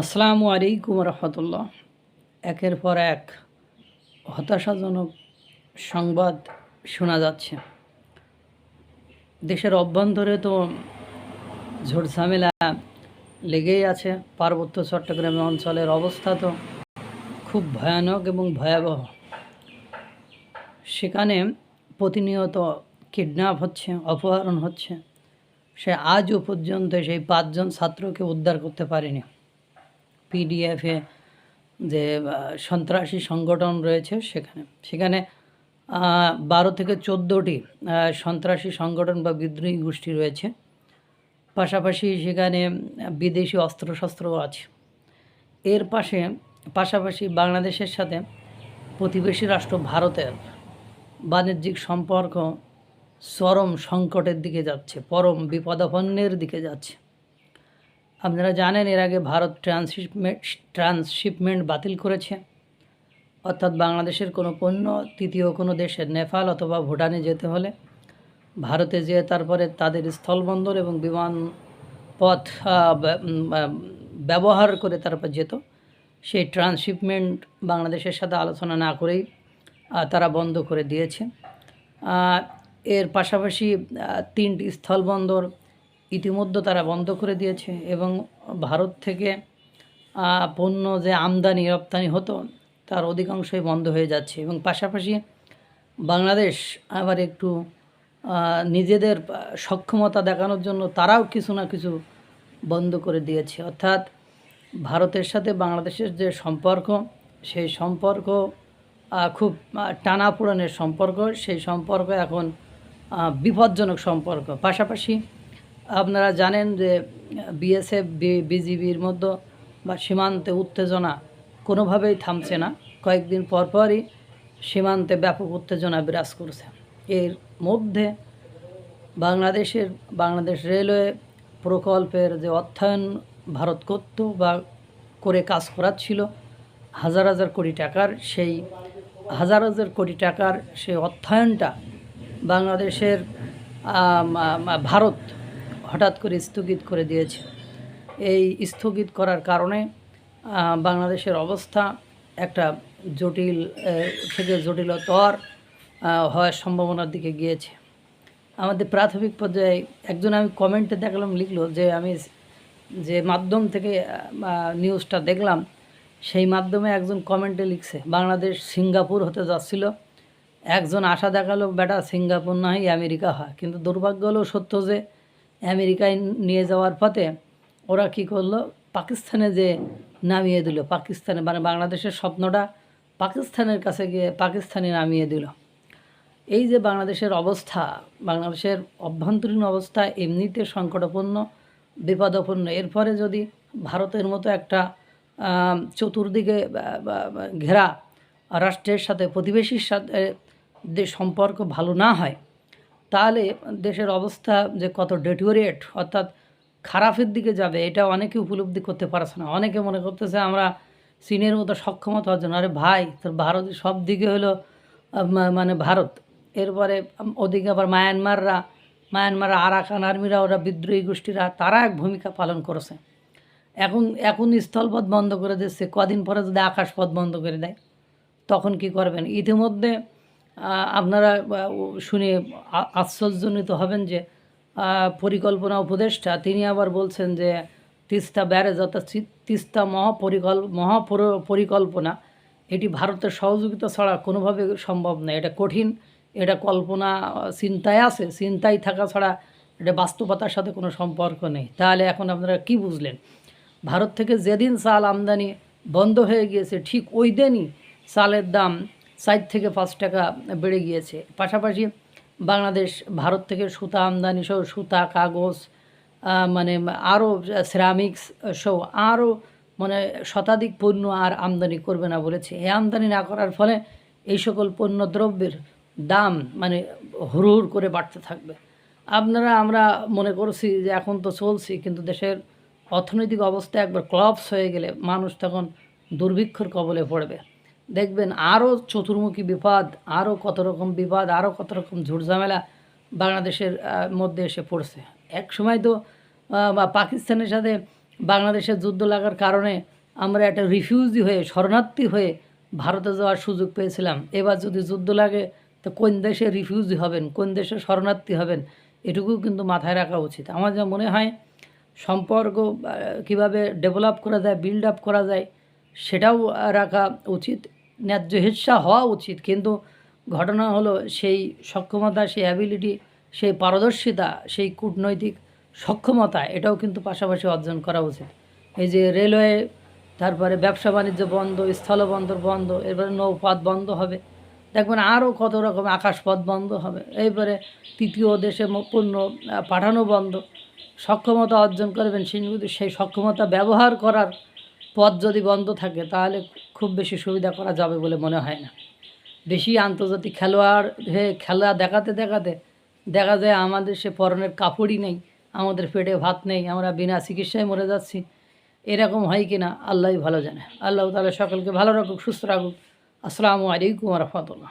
আসসালামু আলাইকুম রহমতুল্লাহ। একের পর এক হতাশাজনক সংবাদ শোনা যাচ্ছে। দেশের অভ্যন্তরে তো ঝড় ঝামেলা লেগেই আছে। পার্বত্য চট্টগ্রাম অঞ্চলের অবস্থা তো খুব ভয়ানক এবং ভয়াবহ। সেখানে প্রতিনিয়ত কিডন্যাপ হচ্ছে, অপহরণ হচ্ছে। সে আজও পর্যন্ত সেই 5 জন ছাত্রকে উদ্ধার করতে পারেনি। পিডিএফে যে সন্ত্রাসী সংগঠন রয়েছে সেখানে 12 থেকে 14টি সন্ত্রাসী সংগঠন বা বিদ্রোহী গোষ্ঠী রয়েছে। পাশাপাশি সেখানে বিদেশি অস্ত্রশস্ত্রও আছে। এর পাশাপাশি বাংলাদেশের সাথে প্রতিবেশী রাষ্ট্র ভারতের বাণিজ্যিক সম্পর্ক চরম সংকটের দিকে যাচ্ছে, পরম বিপদাপন্নের দিকে যাচ্ছে। আপনারা জানেন এর আগে ভারত ট্রান্সশিপমেন্ট বাতিল করেছে, অর্থাৎ বাংলাদেশের কোনো পণ্য তৃতীয় কোনো দেশের নেপাল অথবা ভুটানে যেতে হলে ভারতে যেয়ে তারপরে তাদের স্থলবন্দর এবং বিমান পথ ব্যবহার করে তারপর যেত। সেই ট্রান্সশিপমেন্ট বাংলাদেশের সাথে আলোচনা না করেই তারা বন্ধ করে দিয়েছে। এর পাশাপাশি 3টি স্থলবন্দর ইতিমধ্যে তারা বন্ধ করে দিয়েছে এবং ভারত থেকে পণ্য যে আমদানি রপ্তানি হতো তার অধিকাংশই বন্ধ হয়ে যাচ্ছে। এবং পাশাপাশি বাংলাদেশ আবার একটু নিজেদের সক্ষমতা দেখানোর জন্য তারাও কিছু না কিছু বন্ধ করে দিয়েছে। অর্থাৎ ভারতের সাথে বাংলাদেশের যে সম্পর্ক, সেই সম্পর্ক খুব টানাপোড়েনের সম্পর্ক। সেই সম্পর্ক এখন বিপজ্জনক সম্পর্ক। পাশাপাশি আপনারা জানেন যে বিএসএফ বিজিবির মধ্যে বা সীমান্তে উত্তেজনা কোনোভাবেই থামছে না। কয়েকদিন পরপরই সীমান্তে ব্যাপক উত্তেজনা বিরাজ করছে। এর মধ্যে বাংলাদেশ রেলওয়ে প্রকল্পের যে অর্থায়ন ভারত করত বা করে কাজ করাচ্ছিল হাজার হাজার কোটি টাকার, সেই হাজার হাজার কোটি টাকার সেই অর্থায়নটা বাংলাদেশের ভারত হঠাৎ করে স্থগিত করে দিয়েছে। এই স্থগিত করার কারণে বাংলাদেশের অবস্থা একটা জটিল থেকে জটিলতর হওয়ার সম্ভাবনার দিকে গিয়েছে। আমাদের প্রাথমিক পর্যায়ে একজন আমি কমেন্টে দেখলাম, লিখলো যে আমি যে মাধ্যম থেকে নিউজটা দেখলাম সেই মাধ্যমে একজন কমেন্টে লিখছে বাংলাদেশ সিঙ্গাপুর হতে যাচ্ছিল। একজন আশা দেখালো বেটা সিঙ্গাপুর না হয় আমেরিকা হয়, কিন্তু দুর্ভাগ্য হলো সত্য যে আমেরিকায় নিয়ে যাওয়ার পথে ওরা কি করলো, পাকিস্তানে যে নামিয়ে দিল। পাকিস্তানে মানে বাংলাদেশের স্বপ্নটা পাকিস্তানের কাছে গিয়ে পাকিস্তানে নামিয়ে দিল। এই যে বাংলাদেশের অবস্থা, বাংলাদেশের অভ্যন্তরীণ অবস্থা এমনিতে সংকটাপন্ন, বিপদাপন্ন। এরপরে যদি ভারতের মতো একটা চতুর্দিকে ঘেরা রাষ্ট্রের সাথে, প্রতিবেশীর সাথে সম্পর্ক ভালো না হয়, তাহলে দেশের অবস্থা যে কত ডেটোরিয়েট অর্থাৎ খারাপের দিকে যাবে এটা অনেকে উপলব্ধি করতে পারছে না। অনেকে মনে করতেছে আমরা চীনের মতো সক্ষমতা অর্জন। আরে ভাই, তোর ভারত সব দিকে হলো মানে ভারত। এরপরে ওদিকে আবার মায়ানমার আরাকান আর্মিরা, ওরা বিদ্রোহী গোষ্ঠীরা, তারা এক ভূমিকা পালন করেছে। এখন স্থলপথ বন্ধ করে দিচ্ছে, কদিন পরে যদি আকাশপথ বন্ধ করে দেয় তখন কি করবেন? ইতিমধ্যে আপনারা শুনে আশ্চর্যজনিত হবেন যে পরিকল্পনা উপদেষ্টা তিনি আবার বলছেন যে তিস্তা ব্যারেজ অর্থাৎ তিস্তা মহাপরিকল্পনা এটি ভারতের সহযোগিতা ছাড়া কোনোভাবে সম্ভব নয়। এটা কঠিন, এটা কল্পনা চিন্তায় আছে, চিন্তায় থাকা ছাড়া এটা বাস্তবতার সাথে কোনো সম্পর্ক নেই। তাহলে এখন আপনারা কি বুঝলেন? ভারত থেকে যেদিন চাল আমদানি বন্ধ হয়ে গিয়েছে ঠিক ওই দিনই চালের দাম 4 থেকে 5 টাকা বেড়ে গিয়েছে। পাশাপাশি বাংলাদেশ ভারত থেকে সুতা আমদানি সহ সুতা, কাগজ, মানে আরও সিরামিক্স সহ আরও মানে শতাধিক পণ্য আর আমদানি করবে না বলেছে। এই আমদানি না করার ফলে এই সকল পণ্য দ্রব্যের দাম মানে হুড় করে বাড়তে থাকবে। আমরা মনে করছি যে এখন তো চলছি, কিন্তু দেশের অর্থনৈতিক অবস্থা একবার ক্লাপস হয়ে গেলে মানুষ তখন দুর্ভিক্ষর কবলে পড়বে। দেখবেন আরও চতুর্মুখী বিপদ, আরও কত রকম বিপদ, আরও কত রকম ঝুটঝামেলা বাংলাদেশের মধ্যে এসে পড়ছে। এক সময় তো পাকিস্তানের সাথে বাংলাদেশে যুদ্ধ লাগার কারণে আমরা একটা রিফিউজি হয়ে শরণার্থী হয়ে ভারতে যাওয়ার সুযোগ পেয়েছিলাম। এবার যদি যুদ্ধ লাগে তো কোন দেশে রিফিউজি হবেন, কোন দেশে শরণার্থী হবেন, এটুকুও কিন্তু মাথায় রাখা উচিত। আমার যা মনে হয় সম্পর্ক কীভাবে ডেভেলপ করা যায়, বিল্ড আপ করা যায় সেটাও রাখা উচিত, ন্যায্য হিস্সা হওয়া উচিত। কিন্তু ঘটনা হলো সেই সক্ষমতা, সেই অ্যাবিলিটি, সেই পারদর্শিতা, সেই কূটনৈতিক সক্ষমতা এটাও কিন্তু পাশাপাশি অর্জন করা উচিত। এই যে রেলওয়ে, তারপরে ব্যবসা বাণিজ্য বন্ধ, স্থলবন্দর বন্ধ, এরপরে নৌপথ বন্ধ হবে, দেখবেন আরও কত রকম আকাশপথ বন্ধ হবে, এইবারে তৃতীয় দেশে পণ্য পাঠানো বন্ধ। সক্ষমতা অর্জন করবেন সেই সক্ষমতা ব্যবহার করার পথ যদি বন্ধ থাকে তাহলে খুব বেশি সুবিধা করা যাবে বলে মনে হয় না। বেশি আন্তর্জাতিক খেলোয়াড় হয়ে খেলা দেখাতে দেখাতে দেখা যায় আমাদের সে পরনের কাপড়ই নেই, আমাদের পেটে ভাত নেই, আমরা বিনা চিকিৎসায় মরে যাচ্ছি। এরকম হয় কি না আল্লাহই ভালো জানে। আল্লাহ তাআলা সকলকে ভালো রাখুক, সুস্থ রাখুক। আসসালামু আলাইকুম ওয়া রাহমাতুল্লাহ।